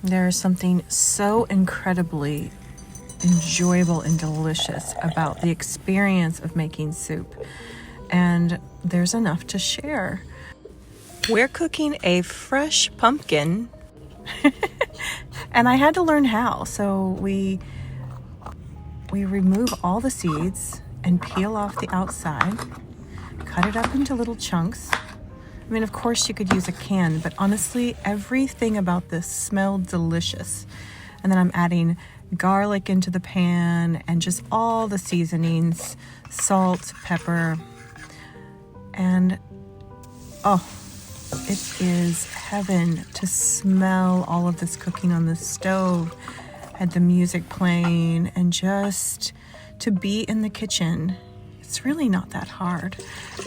There's something so incredibly enjoyable and delicious about the experience of making soup, and there's enough to share. We're cooking a fresh pumpkin, and I had to learn how. So we remove all the seeds and peel off the outside, cut it up into little chunks. I mean, of course you could use a can, but honestly, everything about this smelled delicious. And then I'm adding garlic into the pan and just all the seasonings, salt, pepper, and oh, it is heaven to smell all of this cooking on the stove, had the music playing, and just to be in the kitchen. It's really not that hard.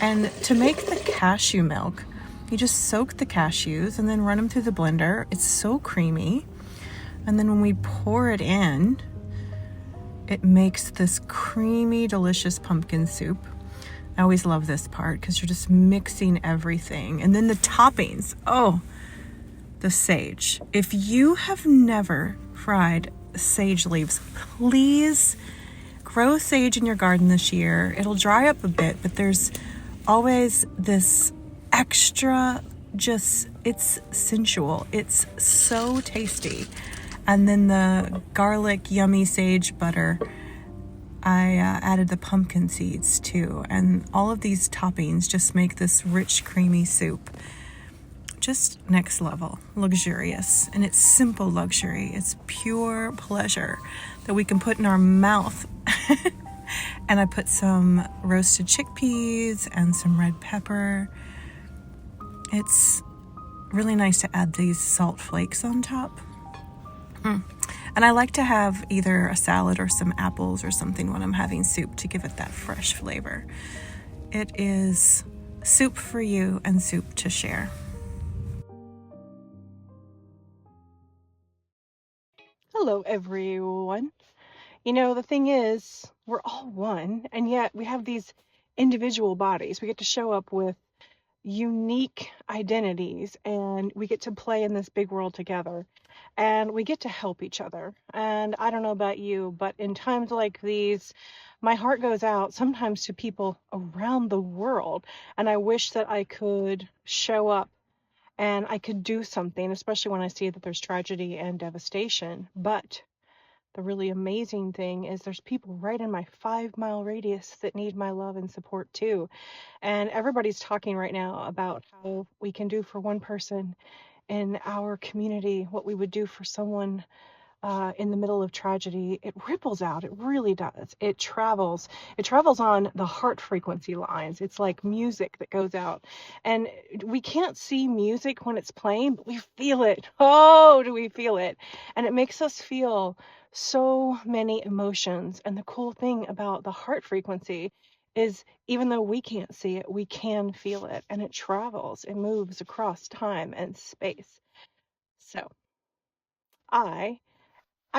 And to make the cashew milk, you just soak the cashews and then run them through the blender. It's so creamy. And then when we pour it in, it makes this creamy, delicious pumpkin soup. I always love this part because you're just mixing everything. And then the toppings. Oh, the sage. If you have never fried sage leaves, please grow sage in your garden this year. It'll dry up a bit, but there's always this extra, just, it's sensual. It's so tasty. And then the garlic, yummy sage butter. I added the pumpkin seeds too. And all of these toppings just make this rich, creamy soup just next level, luxurious. And it's simple luxury. It's pure pleasure that we can put in our mouth. And I put some roasted chickpeas and some red pepper. It's really nice to add these salt flakes on top. And I like to have either a salad or some apples or something when I'm having soup to give it that fresh flavor. It is soup for you and soup to share. Hello, everyone. You know, the thing is, we're all one, and yet we have these individual bodies. We get to show up with unique identities, and we get to play in this big world together, and we get to help each other. And I don't know about you, but in times like these, my heart goes out sometimes to people around the world, and I wish that I could show up and I could do something, especially when I see that there's tragedy and devastation. But the really amazing thing is there's people right in my 5-mile radius that need my love and support too. And everybody's talking right now about how we can do for one person in our community what we would do for someone in the middle of tragedy. It ripples out. It really does. It travels. It travels on the heart frequency lines. It's like music that goes out. And we can't see music when it's playing, but we feel it. Oh, do we feel it? And it makes us feel so many emotions. And the cool thing about the heart frequency is even though we can't see it, we can feel it. And it travels. It moves across time and space. So I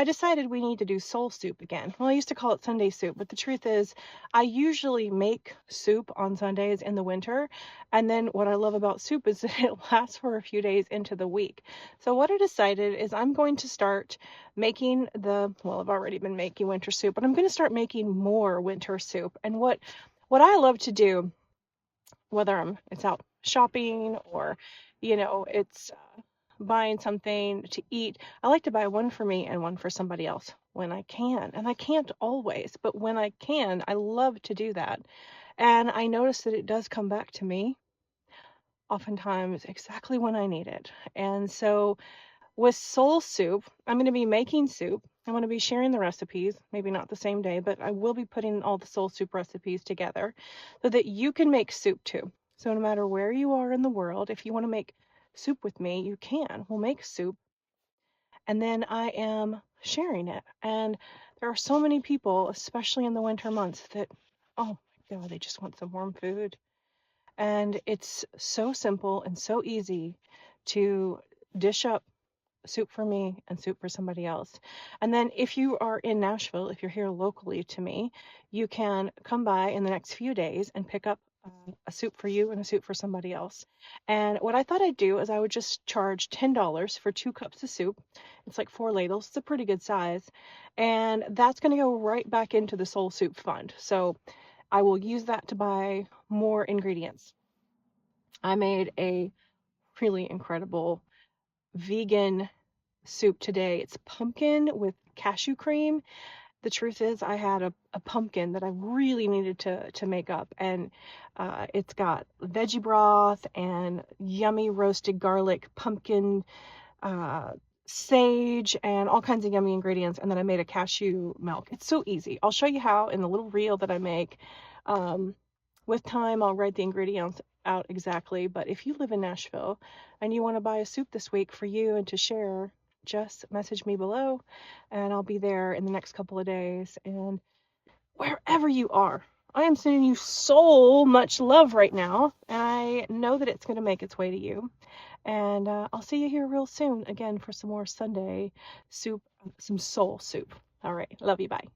decided we need to do soul soup again. Well, I used to call it Sunday soup, but the truth is I usually make soup on Sundays in the winter. And then what I love about soup is that it lasts for a few days into the week. So what I decided is I'm going to start making I've already been making winter soup, but I'm going to start making more winter soup. And what I love to do, whether it's out shopping or, it's buying something to eat, I like to buy one for me and one for somebody else when I can. And I can't always, but when I can, I love to do that. And I notice that it does come back to me oftentimes exactly when I need it. And so with soul soup, I'm going to be making soup. I'm going to be sharing the recipes, maybe not the same day, but I will be putting all the soul soup recipes together so that you can make soup too. So no matter where you are in the world, if you want to make soup with me, you can. We'll make soup and then I am sharing it. And there are so many people, especially in the winter months, that, oh my God, they just want some warm food. And it's so simple and so easy to dish up soup for me and soup for somebody else. And then if you are in Nashville, if you're here locally to me, you can come by in the next few days and pick up a soup for you and a soup for somebody else. And what I thought I'd do is I would just charge $10 for 2 cups of soup. It's like 4 ladles. It's a pretty good size. And that's going to go right back into the Soul Soup Fund. So I will use that to buy more ingredients. I made a really incredible vegan soup today. It's pumpkin with cashew cream. The truth is, I had a pumpkin that I really needed to make up, and it's got veggie broth and yummy roasted garlic, pumpkin, uh, sage, and all kinds of yummy ingredients. And then I made a cashew milk. It's so easy. I'll show you how in the little reel that I make. Um, with time, I'll write the ingredients out exactly. But if you live in Nashville and you want to buy a soup this week for you and to share, just message me below and I'll be there in the next couple of days. And wherever you are, I am sending you so much love right now. And I know that it's going to make its way to you. And I'll see you here real soon again for some more Sunday soup, some soul soup. All right. Love you. Bye.